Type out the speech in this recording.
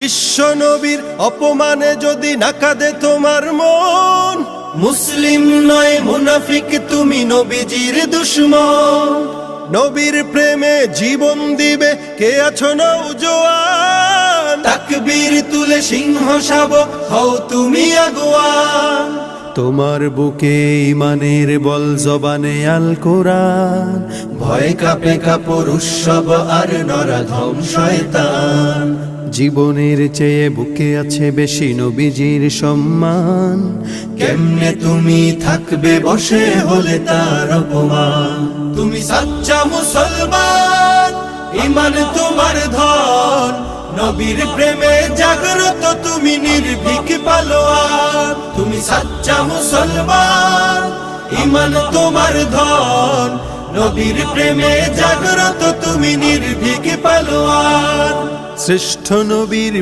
বিশ্ব নবীর অপমানে যদি না কাঁদে তোমার মন, মুসলিম নয় মুনাফিক তুমি নবীজির দুশমন। নবীর প্রেমে জীবন দিবে কে আছো নওজোয়ান, তাকবীর তুলে সিংহ শাবক হও তুমি আগুয়ান। তোমার বুকে ইমানের বল জবানে আল কোরআন, ভয় কাঁপে কাপড় উৎসব আর নরাধম শয়তান। জীবনের চেয়ে বুকে আছে বেশি নবীজির সম্মান, কেমনে তুমি থাকবে বসে হলে তার অপমান। তুমি সাচ্চা মুসলমান, ইমান তোমার ধন, নবীর প্রেমে জাগ্রত তুমি নির্ভীক পালোয়ান। তুমি সাচ্চা মুসলমান, ইমান তোমার ধন, নবীর প্রেমে জাগ্রত তুমি নির্ভীক পালোয়ান। শ্রেষ্ঠ নবীর